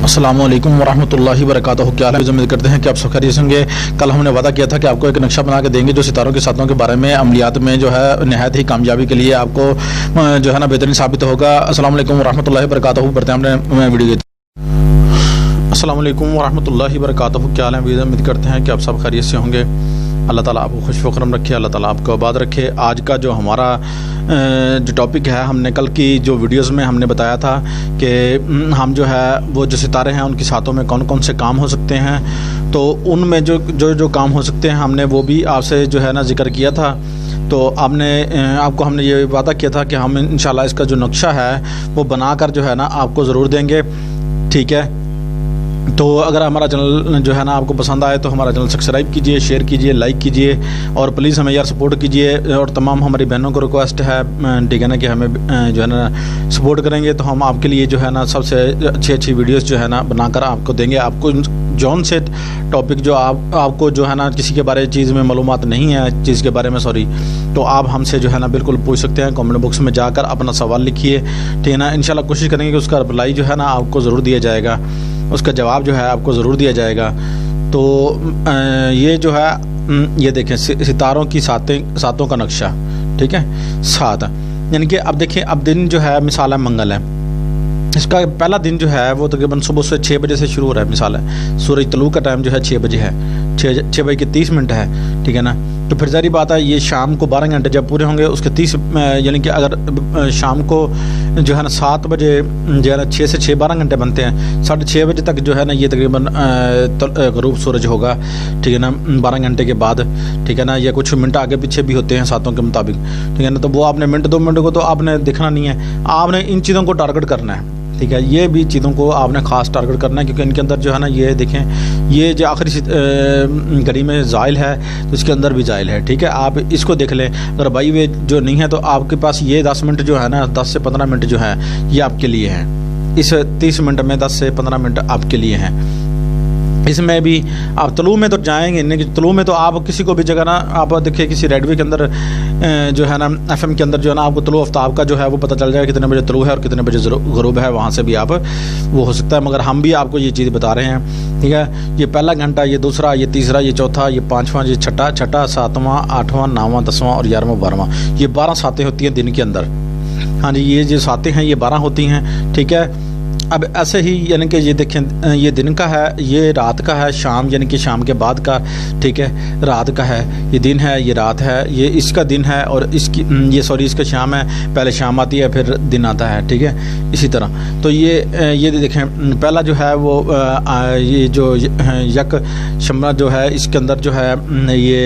अस्सलाम वालेकुम वरहमतुल्लाहि वबरकातुहू। क्या हाल है? उम्मीद करते हैं कि आप सब खैरियत से होंगे। कल हमने वादा किया था कि आपको एक नक्शा बना के देंगे जो सितारों के साथों के बारे में अमलियात में जो है नहायत ही कामयाबी के लिए आपको जो है ना बेहतरीन साबित होगा। अस्सलाम वालेकुम वरहमतुल्लाहि वबरकातुहू। बढ़ते हैं हमने वीडियो। अस्सलाम वालेकुम वरहमतुल्लाहि वबरकातुहू। क्या हाल है? उम्मीद करते हैं कि आप सब खैरियत से होंगे। अल्लाह ताला आपको खुश वकरम रखे, अल्लाह ताला आपको आबाद रखे। आज का जो हमारा जो टॉपिक है, हमने कल की जो वीडियोस में हमने बताया था कि हम जो है वो जो सितारे हैं उनकी साथों में कौन कौन से काम हो सकते हैं, तो उनमें जो काम हो सकते हैं हमने वो भी आपसे जो है ना जिक्र किया था। तो आपको हमने ये वादा किया था कि हम इंशाल्लाह इसका जो नक्शा है वो बनाकर जो है ना आपको ज़रूर देंगे, ठीक है। तो अगर हमारा चैनल जो है ना आपको पसंद आए तो हमारा चैनल सब्सक्राइब कीजिए, शेयर कीजिए, लाइक कीजिए और प्लीज़ हमें यार सपोर्ट कीजिए। और तमाम हमारी बहनों को रिक्वेस्ट है, ठीक है ना, कि हमें जो है ना सपोर्ट करेंगे तो हम आपके लिए जो है ना सबसे अच्छी वीडियोस जो है ना बनाकर आपको देंगे। आपको जौन से टॉपिक जो आपको जो है ना किसी के बारे चीज़ में मालूमात नहीं है, चीज़ के बारे में तो आप हमसे जो है ना बिल्कुल पूछ सकते हैं। कमेंट बॉक्स में जाकर अपना सवाल लिखिए, ठीक है ना। इंशाल्लाह कोशिश करेंगे कि उसका रिप्लाई जो है ना आपको ज़रूर दिया जाएगा, उसका जवाब जो है आपको ज़रूर दिया जाएगा। तो ये जो है ये देखें सितारों की सातों का नक्शा, ठीक है। सात यानी कि अब देखें, अब दिन जो है मिसाल है मंगल है, इसका पहला दिन जो है वो तकरीबन सुबह से 6 बजे से शुरू हो रहा है। मिसाल है सूरज तलू का टाइम जो है 6 बजे है, 6 बज के 30 मिनट है, ठीक है ना। तो फिर जारी बात है ये शाम को 12 घंटे जब पूरे होंगे उसके 30 यानी कि अगर शाम को जो है ना 7 बजे जो है ना 6 से 6 12 घंटे बनते हैं, 6:30 बजे तक जो है ना ये तकरीबन गरूब सूरज होगा, ठीक है ना, 12 घंटे के बाद, ठीक है ना। या कुछ मिनट आगे पीछे भी होते हैं सातों के मुताबिक, ठीक है ना। तो वो आपने मिनट 2 मिनट को तो आपने देखना नहीं है, आपने इन चीज़ों को टारगेट करना है, ठीक है। ये भी चीज़ों को आपने ख़ास टारगेट करना है क्योंकि इनके अंदर जो है ना ये देखें ये जो आखिरी घड़ी में ज़ाइल है तो इसके अंदर भी ज़ाइल है, ठीक है। आप इसको देख लें। अगर भाई वे जो नहीं है तो आपके पास ये 10 मिनट जो है ना 10 से 15 मिनट जो है ये आपके लिए हैं। इस 30 मिनट में 10 से 15 मिनट आपके लिए हैं। इसमें भी आप तलू में तो जाएंगे नहीं, तलू में तो आप किसी को भी जगह ना आप देखिए किसी रेडवे के अंदर जो है ना FM के अंदर जो है ना आपको तलू आफ्ताब का जो है वो पता चल जाएगा कितने बजे तलू है और कितने बजे ग़ुरूब है, वहाँ से भी आप वो हो सकता है। मगर हम भी आपको ये चीज़ बता रहे हैं, ठीक है। ये पहला घंटा, ये दूसरा, ये तीसरा, ये चौथा, ये पाँचवां, ये छठा, 7वां, 8वां, 9वां, 10वां और 11वां, 12वां, ये 12 सातें होती हैं दिन के अंदर। हाँ जी, ये जो सातें हैं ये 12 होती हैं, ठीक है। अब ऐसे ही यानी कि ये देखें ये दिन का है, ये रात का है, शाम यानी कि शाम के बाद का, ठीक है, रात का है, ये दिन है, ये रात है, ये इसका दिन है और इसका शाम है, पहले शाम आती है फिर दिन आता है, ठीक है। इसी तरह तो ये देखें पहला जो है वो ये जो यक शम्मा जो है इसके अंदर जो है ये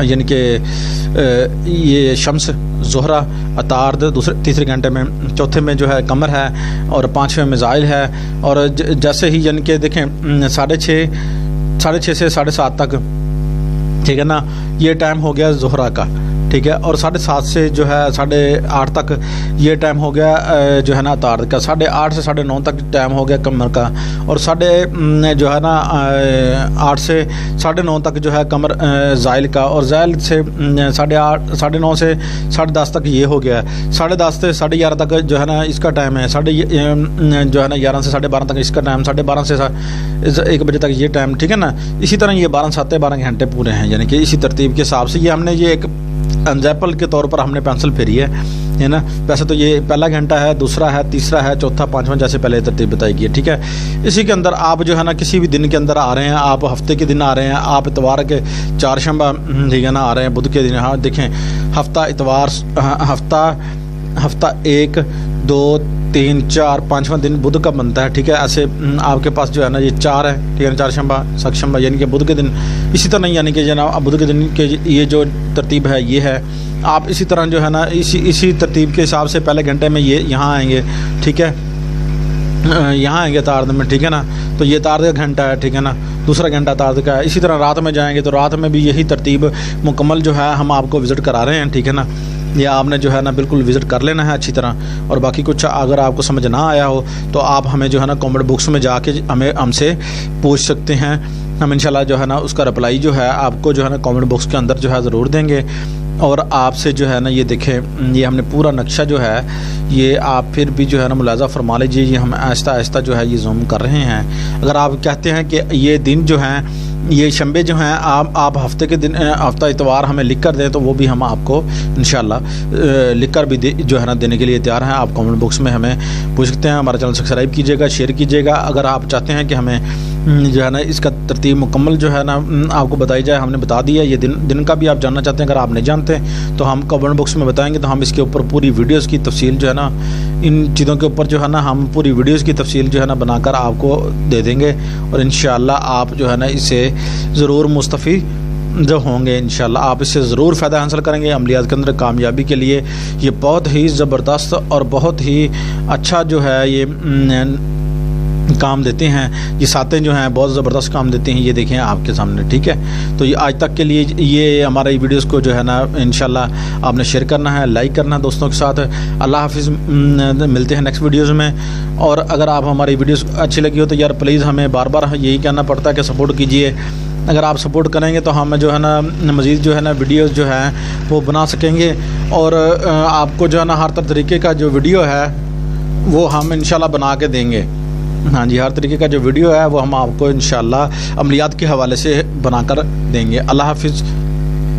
यानी कि ये शम्स ज़ोहरा अतार्द तीसरे घंटे में, चौथे में जो है कमर है और 5वें में ज़ाइल है। और जैसे ही यानी कि देखें 6:30 से 7:30 तक, ठीक है ना, ये टाइम हो गया ज़ोहरा का, ठीक है। और 7:30 से जो है 8:30 तक ये टाइम हो गया जो है ना तार का, 8:30 से 9:30 तक टाइम हो गया कमर का। और जो है ना 8 से 9:30 तक जो है कमर ज़ाइल का। और ज़ाइल से 8:30 से 10:30 तक ये हो गया। 10:30 से 11:30 तक जो है ना इसका टाइम है। जो है ना 11 से 12:30 तक इसका टाइम, 12:30 से 1 बजे तक ये टाइम, ठीक है ना। इसी तरह ये 12 घंटे पूरे हैं, यानी कि इसी तरतीब के हिसाब से ये हमने ये एक एग्जाम्पल के तौर पर हमने पेंसिल फेरी है ना। वैसे तो ये पहला घंटा है, दूसरा है, तीसरा है, चौथा, 5वां, जैसे पहले तरतीब बताई गई है, ठीक है। इसी के अंदर आप जो है ना किसी भी दिन के अंदर आ रहे हैं, आप हफ्ते के दिन आ रहे हैं, आप इतवार के 4 शंबा, ठीक है ना, आ रहे हैं, बुध के दिन। हाँ देखें हफ्ता इतवार, हफ्ता 1 2 3 4 5वां दिन बुध का बनता है, ठीक है। ऐसे आपके पास जो है ना ये 4 है, ठीक है, 4 शंबा, शंबा यानी कि बुध के दिन। इसी तरह यानी कि जनाब बुध के दिन के ये जो तरतीब है ये है। आप इसी तरह जो है ना इसी तरतीब के हिसाब से पहले घंटे में ये यहाँ आएंगे, ठीक है, यहाँ आएंगे तार्द में, ठीक है ना। तो ये तार्द का घंटा है, ठीक है ना, दूसरा घंटा तार्द का है। इसी तरह रात में जाएंगे तो रात में भी यही तरतीब मुकम्मल जो है हम आपको विज़िट करा रहे हैं, ठीक है ना। ये आपने जो है ना बिल्कुल विज़िट कर लेना है अच्छी तरह। और बाकी कुछ अगर आपको समझ ना आया हो तो आप हमें जो है ना कमेंट बॉक्स में जाके हमसे पूछ सकते हैं। हम इंशाल्लाह जो है ना उसका रिप्लाई जो है आपको जो है ना कमेंट बॉक्स के अंदर जो है ज़रूर देंगे। اور آپ سے جو ہے نا یہ دیکھیں یہ ہم نے پورا نقشہ جو ہے یہ آپ پھر بھی جو ہے نا ملاحظہ فرما لیجیے، یہ ہم آہستہ آہستہ جو ہے یہ زوم کر رہے ہیں۔ اگر آپ کہتے ہیں کہ یہ دن جو ہیں یہ شنبے جو ہیں آپ ہفتے کے دن ہفتہ اتوار ہمیں لکھ کر دیں تو وہ بھی ہم آپ کو انشاءاللہ لکھ کر بھی جو ہے نا دینے کے لیے تیار ہیں۔ آپ کامنٹ باکس میں ہمیں پوچھ سکتے ہیں، ہمارا چینل سبسکرائب کیجیے گا، شیئر کیجیے گا۔ اگر آپ چاہتے ہیں کہ ہمیں جو ہے نا اس کا ترتیب مکمل جو ہے نا آپ کو بتائی جائے، ہم نے بتا دیا۔ یہ دن کا بھی آپ جاننا چاہتے ہیں، اگر آپ نہیں جانتے تو ہم کامنٹ باکس میں بتائیں گے، تو ہم اس کے اوپر پوری ویڈیوز کی تفصیل جو ہے نا ان چیزوں کے اوپر جو ہے نا ہم پوری ویڈیوز کی تفصیل جو ہے نا بنا کر آپ کو دے دیں گے، اور انشاءاللہ آپ جو ہے نا اسے ضرور مستفید جو ہوں گے۔ انشاءاللہ آپ اس سے ضرور فائدہ حاصل کریں گے۔ عملیات کے اندر کامیابی کے لیے یہ بہت ہی زبردست اور بہت ہی اچھا جو ہے یہ کام دیتے ہیں، یہ ساتیں جو ہیں بہت زبردست کام دیتے ہیں۔ یہ دیکھیں آپ کے سامنے، ٹھیک ہے۔ تو یہ آج تک کے لیے یہ ہمارے ویڈیوز کو جو ہے نا انشاءاللہ آپ نے شیئر کرنا ہے، لائک کرنا ہے دوستوں کے ساتھ۔ اللہ حافظ، ملتے ہیں نیکسٹ ویڈیوز میں۔ اور اگر آپ ہماری ویڈیوز اچھی لگی ہو تو یار پلیز ہمیں بار بار یہی کہنا پڑتا ہے کہ سپورٹ کیجیے۔ اگر آپ سپورٹ کریں گے تو ہم جو ہے نا مزید جو ہے نا ویڈیوز جو ہیں وہ بنا سکیں گے، اور آپ کو جو ہے نا ہر طریقے کا جو ویڈیو ہے وہ ہم انشاءاللہ بنا کے دیں گے۔ ہاں جی، ہر طریقے کا جو ویڈیو ہے وہ ہم آپ کو انشاءاللہ عملیات کے حوالے سے بنا کر دیں گے۔ اللہ حافظ۔